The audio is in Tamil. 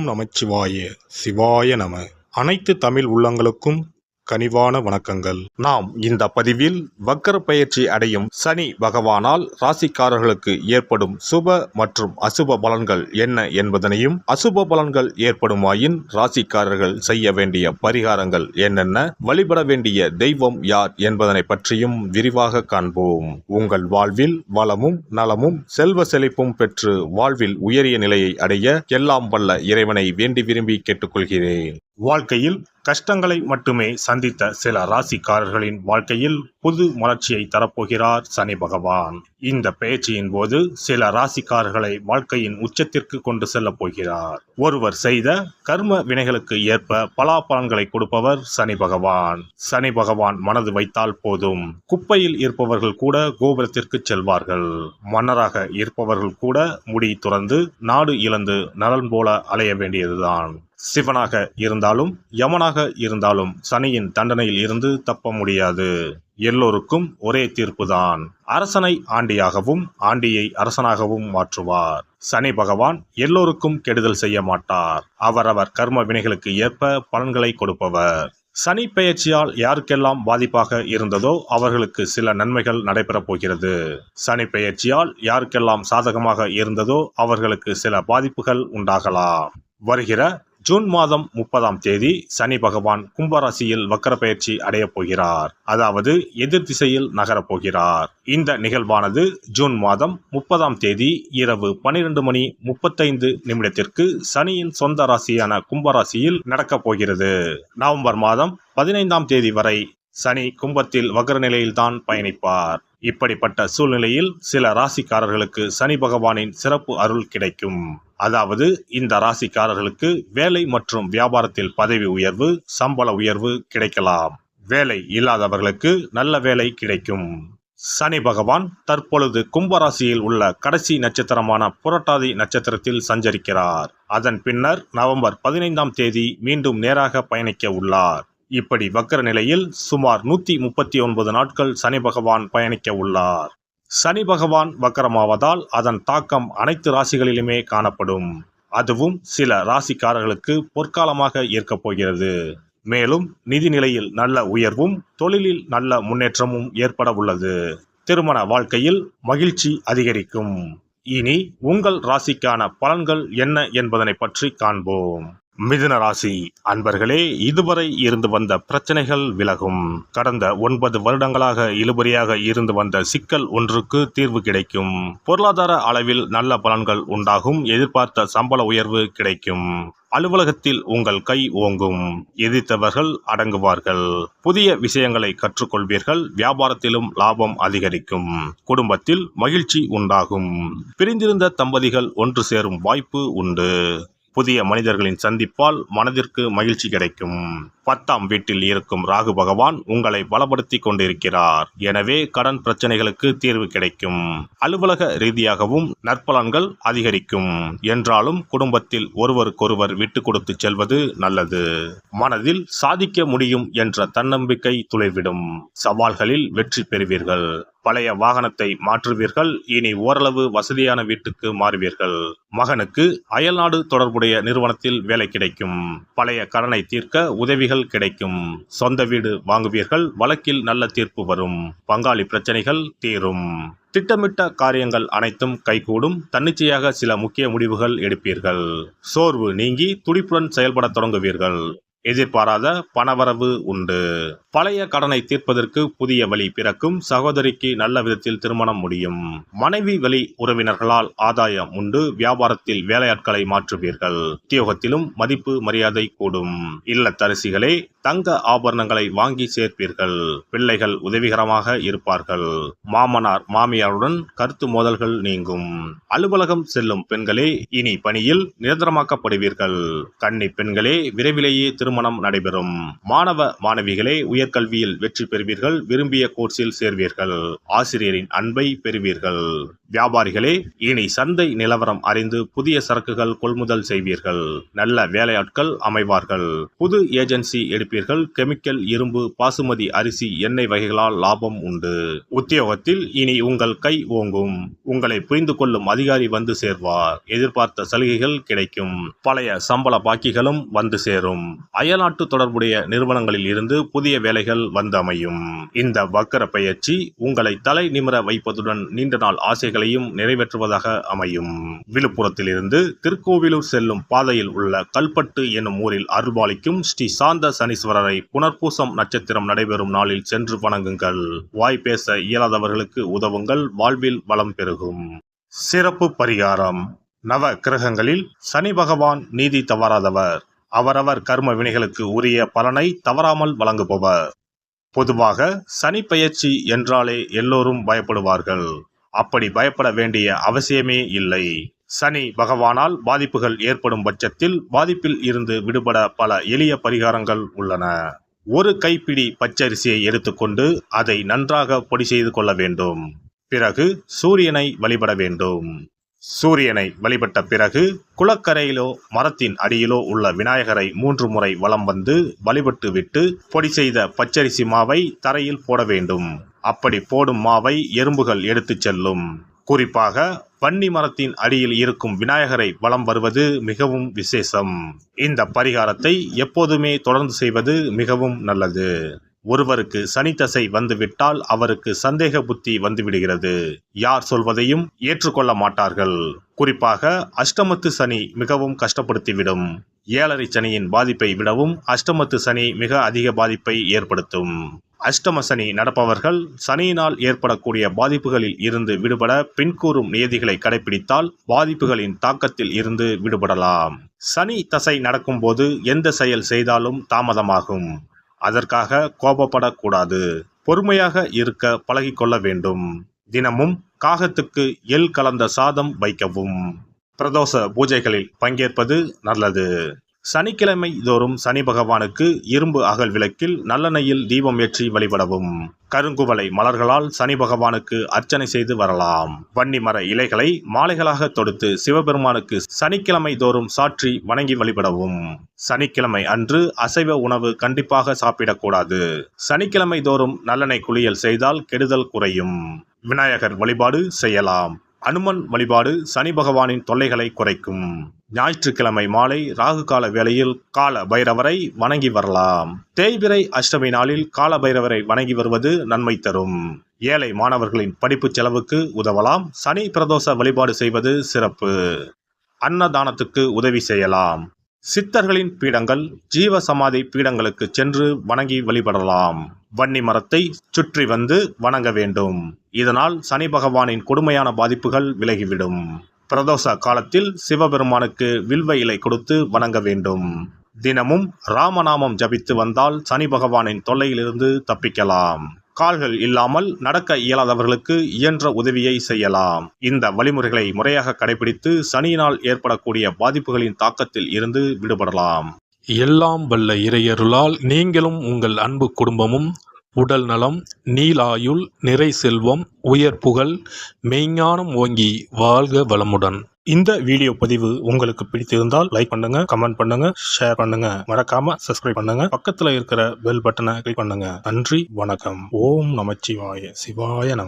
நமச்சிவாய சிவாய நம. அனைத்து தமிழ் உள்ளங்களுக்கும் கனிவான வணக்கங்கள். நாம் இந்த பதிவில் வக்கர பயிற்சி அடையும் சனி பகவானால் ராசிக்காரர்களுக்கு ஏற்படும் சுப மற்றும் அசுப பலன்கள் என்ன என்பதனையும், அசுப பலன்கள் ஏற்படுமாயின் ராசிக்காரர்கள் செய்ய வேண்டிய பரிகாரங்கள் என்னென்ன, வழிபட வேண்டிய தெய்வம் யார் என்பதனை பற்றியும் விரிவாக காண்போம். உங்கள் வாழ்வில் வளமும் நலமும் செல்வ செழிப்பும் பெற்று வாழ்வில் உயரிய நிலையை அடைய எல்லாம் வல்ல இறைவனை வேண்டி விரும்பி கேட்டுக்கொள்கிறேன். வாழ்க்கையில் கஷ்டங்களை மட்டுமே சந்தித்த சில ராசிக்காரர்களின் வாழ்க்கையில் புது மலர்ச்சியை தரப்போகிறார் சனி பகவான். இந்த பயிற்சியின் போது சில ராசிக்காரர்களை வாழ்க்கையின் உச்சத்திற்கு கொண்டு செல்ல போகிறார். ஒருவர் செய்த கர்ம வினைகளுக்கு ஏற்ப பலாபலன்களை கொடுப்பவர் சனி பகவான். சனி பகவான் மனது வைத்தால் போதும், குப்பையில் இருப்பவர்கள் கூட கோபுரத்திற்கு செல்வார்கள். மன்னராக இருப்பவர்கள் கூட முடி துறந்து நாடு இழந்து நலன் போல அலைய வேண்டியதுதான். சிவனாக இருந்தாலும் யமனாக இருந்தாலும் சனியின் தண்டனையில் இருந்து தப்ப முடியாது. எல்லோருக்கும் ஒரே தீர்ப்புதான். அரசனை ஆண்டியாகவும் ஆண்டியை அரசனாகவும் மாற்றுவார். சனி பகவான் எல்லோருக்கும் கெடுதல் செய்ய மாட்டார். அவரவர் கர்ம வினைகளுக்கு ஏற்ப பலன்களை கொடுப்பவர். சனி பெயர்ச்சியால் யாருக்கெல்லாம் பாதிப்பாக இருந்ததோ அவர்களுக்கு சில நன்மைகள் நடைபெறப் போகிறது. சனி பெயர்ச்சியால் யாருக்கெல்லாம் சாதகமாக இருந்ததோ அவர்களுக்கு சில பாதிப்புகள் உண்டாகலாம். வருகிற ஜூன் மாதம் 30ஆம் தேதி சனி பகவான் கும்பராசியில் வக்கர பயிற்சி அடையப் போகிறார். அதாவது எதிர் திசையில் நகரப் போகிறார். இந்த நிகழ்வானது ஜூன் மாதம் 30ஆம் தேதி இரவு 12:35 சனியின் சொந்த ராசியான கும்பராசியில் நடக்கப் போகிறது. நவம்பர் மாதம் 15ஆம் தேதி வரை சனி கும்பத்தில் வக்ர நிலையில்தான் பயணிப்பார். இப்படிப்பட்ட சூழ்நிலையில் சில ராசிக்காரர்களுக்கு சனி பகவானின் சிறப்பு அருள் கிடைக்கும். அதாவது இந்த ராசிக்காரர்களுக்கு வேலை மற்றும் வியாபாரத்தில் பதவி உயர்வு, சம்பள உயர்வு கிடைக்கலாம். வேலை இல்லாதவர்களுக்கு நல்ல வேலை கிடைக்கும். சனி பகவான் தற்பொழுது கும்பராசியில் உள்ள கடைசி நட்சத்திரமான புரட்டாதி நட்சத்திரத்தில் சஞ்சரிக்கிறார். அதன் பின்னர் நவம்பர் 15ஆம் தேதி மீண்டும் நேராக பயணிக்க உள்ளார். இப்படி வக்கர நிலையில் சுமார் 139 நாட்கள் சனி பகவான் பயணிக்க உள்ளார். சனி பகவான் வக்கரமாவதால் அதன் தாக்கம் அனைத்து ராசிகளிலுமே காணப்படும். அதுவும் சில ராசிக்காரர்களுக்கு பொற்காலமாக இருக்கப் போகிறது. மேலும் நிதி நிலையில் நல்ல உயர்வும் தொழிலில் நல்ல முன்னேற்றமும் ஏற்பட உள்ளது. திருமண வாழ்க்கையில் மகிழ்ச்சி அதிகரிக்கும். இனி உங்கள் ராசிக்கான பலன்கள் என்ன என்பதனை பற்றி காண்போம். மிதுன ராசி அன்பர்களே, இதுவரை இருந்து வந்த பிரச்சனைகள் விலகும். கடந்த 9 வருடங்களாக இழுபறியாக இருந்து வந்த சிக்கல் ஒன்றுக்கு தீர்வு கிடைக்கும். பொருளாதார அளவில் நல்ல பலன்கள் உண்டாகும். எதிர்பார்த்த சம்பள உயர்வு கிடைக்கும். அலுவலகத்தில் உங்கள் கை ஓங்கும். எதிர்த்தவர்கள் அடங்குவார்கள். புதிய விஷயங்களை கற்றுக்கொள்வீர்கள். வியாபாரத்திலும் லாபம் அதிகரிக்கும். குடும்பத்தில் மகிழ்ச்சி உண்டாகும். பிரிந்திருந்த தம்பதிகள் ஒன்று சேரும் வாய்ப்பு உண்டு. புதிய மனிதர்களின் சந்திப்பால் மனதிற்கு மகிழ்ச்சி கிடைக்கும். 10ஆம் வீட்டில் இருக்கும் ராகு பகவான் உங்களை பலப்படுத்தி கொண்டிருக்கிறார். எனவே கடன் பிரச்சனைகளுக்கு தீர்வு கிடைக்கும். அலுவலக ரீதியாகவும் நற்பலன்கள் அதிகரிக்கும். என்றாலும் குடும்பத்தில் ஒருவருக்கொருவர் விட்டு கொடுத்து செல்வது நல்லது. மனதில் சாதிக்க முடியும் என்ற தன்னம்பிக்கை துளிர்விடும். சவால்களில் வெற்றி பெறுவீர்கள். பழைய வாகனத்தை மாற்றுவீர்கள். இனி ஓரளவு வசதியான வீட்டுக்கு மாறுவீர்கள். மகனுக்கு அயல்நாடு தொடர்புடைய நிறுவனத்தில் வேலை கிடைக்கும். பழைய கடனை தீர்க்க உதவிகள் கிடைக்கும். சொந்த வீடு வாங்குவீர்கள். வழக்கில் நல்ல தீர்ப்பு வரும். பங்காளி பிரச்சனைகள் தீரும். திட்டமிட்ட காரியங்கள் அனைத்தும் கைகூடும். தன்னிச்சையாக சில முக்கிய முடிவுகள் எடுப்பீர்கள். சோர்வு நீங்கி துடிப்புடன் செயல்பட தொடங்குவீர்கள். எதிர்பாராத பணவரவு உண்டு. பழைய கடனை தீர்ப்பதற்கு புதிய வழி பிறக்கும். சகோதரிக்கு நல்ல விதத்தில் திருமணம் முடியும். மனைவி வழி உறவினர்களால் ஆதாயம் உண்டு. வியாபாரத்தில் வேலையாட்களை மாற்றுவீர்கள். உத்தியோகத்திலும் மதிப்பு மரியாதை கூடும். இல்லத்தரசிகளே, தங்க ஆபரணங்களை வாங்கி சேர்ப்பீர்கள். பிள்ளைகள் உதவிகரமாக இருப்பார்கள். மாமனார் மாமியாருடன் கருத்து மோதல்கள் நீங்கும். அலுவலகம் செல்லும் பெண்களே, இனி பணியில் நிரந்தரமாக்கப்படுவீர்கள். கன்னி பெண்களே, விரைவிலேயே திருமணம் நடைபெறும். மாணவ மாணவிகளே, உயர்கல்வியில் வெற்றி பெறுவீர்கள். விரும்பிய கோர்ஸில் சேர்வீர்கள். ஆசிரியரின் அன்பை பெறுவீர்கள். வியாபாரிகளே, இனி சந்தை நிலவரம் அறிந்து புதிய சரக்குகள் கொள்முதல் செய்வீர்கள். நல்ல வேலையாட்கள் அமைவார்கள். புது ஏஜென்சி எடுப்பீர்கள். கெமிக்கல், இரும்பு, பாசுமதி அரிசி, எண்ணெய் வகைகளால் லாபம் உண்டு. உத்தியோகத்தில் இனி உங்கள் கை ஓங்கும். உங்களை புரிந்து கொள்ளும் அதிகாரி வந்து சேர்வார். எதிர்பார்த்த சலுகைகள் கிடைக்கும். பழைய சம்பள பாக்கிகளும் வந்து சேரும். அயல்நாட்டு தொடர்புடைய நிறுவனங்களில் இருந்து புதிய வேலைகள் வந்து அமையும். இந்த வக்கர பெயர்ச்சி உங்களை தலை நிமிர வைப்பதுடன் நீண்ட நாள் ஆசைகளையும் நிறைவேற்றுவதாக அமையும். விழுப்புரத்திலிருந்து திருக்கோவிலூர் செல்லும் பாதையில் உள்ள கல்பட்டு என்னும் ஊரில் அருள்பாலிக்கும் ஸ்ரீ சாந்த சனீஸ்வரரை புனர்பூசம் நட்சத்திரம் நடைபெறும் நாளில் சென்று வணங்குங்கள். வாய் பேச இயலாதவர்களுக்கு உதவுங்கள். வாழ்வில் வளம் பெருகும். சிறப்பு பரிகாரம். நவ கிரகங்களில் சனி பகவான் நீதி தவறாதவர். அவரவர் கர்ம வினைகளுக்கு உரிய பலனை தவறாமல் வழங்குபவர். பொதுவாக சனி பெயர்ச்சி என்றாலே எல்லோரும் பயப்படுவார்கள். அப்படி பயப்பட வேண்டிய அவசியமே இல்லை. சனி பகவானால் பாதிப்புகள் ஏற்படும் பட்சத்தில் பாதிப்பில் இருந்து விடுபட பல எளிய பரிகாரங்கள் உள்ளன. ஒரு கைப்பிடி பச்சரிசியை எடுத்துக்கொண்டு அதை நன்றாக பொடி செய்து கொள்ள வேண்டும். பிறகு சூரியனை வழிபட வேண்டும். சூரியனை வழிபட்ட பிறகு குளக்கரையிலோ மரத்தின் அடியிலோ உள்ள விநாயகரை 3 முறை வலம் வந்து வழிபட்டு விட்டு பொடி செய்த பச்சரிசி மாவை தரையில் போட வேண்டும். அப்படி போடும் மாவை எறும்புகள் எடுத்துச் செல்லும். குறிப்பாக வன்னி மரத்தின் அடியில் இருக்கும் விநாயகரை வலம் வருவது மிகவும் விசேஷம். இந்த பரிகாரத்தை எப்போதுமே தொடர்ந்து செய்வது மிகவும் நல்லது. ஒருவருக்கு சனி தசை வந்துவிட்டால் அவருக்கு சந்தேக புத்தி வந்துவிடுகிறது. யார் சொல்வதையும் ஏற்றுக்கொள்ள மாட்டார்கள். குறிப்பாக அஷ்டமத்து சனி மிகவும் கஷ்டப்படுத்திவிடும். 7.5 சனியின் பாதிப்பை விடவும் அஷ்டமத்து சனி மிக அதிக பாதிப்பை ஏற்படுத்தும். அஷ்டம சனி நடப்பவர்கள் சனியினால் ஏற்படக்கூடிய பாதிப்புகளில் இருந்து விடுபட பின்கூறும் நியதிகளை கடைபிடித்தால் பாதிப்புகளின் தாக்கத்தில் இருந்து விடுபடலாம். சனி தசை நடக்கும்போது எந்த செயல் செய்தாலும் தாமதமாகும். அதற்காக கோபப்படக்கூடாது. பொறுமையாக இருக்க பழகிக்கொள்ள வேண்டும். தினமும் காகத்துக்கு எள் கலந்த சாதம் வைக்கவும். பிரதோஷ பூஜைகளில் பங்கேற்பது நல்லது. சனிக்கிழமை தோறும் சனி பகவானுக்கு இரும்பு அகல் விளக்கில் நல்லெண்ணெயில் தீபம் ஏற்றி வழிபடவும். கருங்குவளை மலர்களால் சனி பகவானுக்கு அர்ச்சனை செய்து வரலாம். வன்னி மர இலைகளை மாலைகளாக தொடுத்து சிவபெருமானுக்கு சனிக்கிழமை தோறும் சாற்றி வணங்கி வழிபடவும். சனிக்கிழமை அன்று அசைவ உணவு கண்டிப்பாக சாப்பிடக்கூடாது. சனிக்கிழமை தோறும் நல்லெண்ணெய் குளியல் செய்தால் கெடுதல் குறையும். விநாயகர் வழிபாடு செய்யலாம். அனுமன் வழிபாடு சனி பகவானின் தொல்லைகளை குறைக்கும். ஞாயிற்றுக்கிழமை மாலை ராகு கால வேளையில் கால பைரவரை வணங்கி வரலாம். தேய்பிறை அஷ்டமி நாளில் கால பைரவரை வணங்கி வருவது நன்மை தரும். ஏழை மாணவர்களின் படிப்பு செலவுக்கு உதவலாம். சனி பிரதோஷ வழிபாடு செய்வது சிறப்பு. அன்னதானத்துக்கு உதவி செய்யலாம். சித்தர்களின் பீடங்கள், ஜீவ சமாதி பீடங்களுக்கு சென்று வணங்கி வழிபடலாம். வன்னி மரத்தை சுற்றி வந்து வணங்க வேண்டும். இதனால் சனி பகவானின் கொடுமையான பாதிப்புகள் விலகிவிடும். பிரதோஷ காலத்தில் சிவபெருமானுக்கு வில்வ இலை கொடுத்து வணங்க வேண்டும். தினமும் ராமநாமம் ஜபித்து வந்தால் சனி பகவானின் தொல்லையிலிருந்து தப்பிக்கலாம். கால்கள் இல்லாமல் நடக்க இயலாதவர்களுக்கு இயன்ற உதவியை செய்யலாம். இந்த வழிமுறைகளை முறையாக கடைபிடித்து சனியினால் ஏற்படக்கூடிய பாதிப்புகளின் தாக்கத்தில் இருந்து விடுபடலாம். எல்லாம் வல்ல இறையருளால் நீங்களும் உங்கள் அன்பு குடும்பமும் உடல் நலம், நீலாயுள், நிறை செல்வம், உயர் புகழ், மெய்ஞானம் ஓங்கி வாழ்க வளமுடன். இந்த வீடியோ பதிவு உங்களுக்கு பிடித்திருந்தால் லைக் பண்ணுங்க, கமெண்ட் பண்ணுங்க, ஷேர் பண்ணுங்க. மறக்காம சப்ஸ்கிரைப் பண்ணுங்க. பக்கத்துல இருக்கிற பெல் பட்டனை கிளிக் பண்ணுங்க. நன்றி, வணக்கம். ஓம் நமச்சிவாய. சிவாய நம.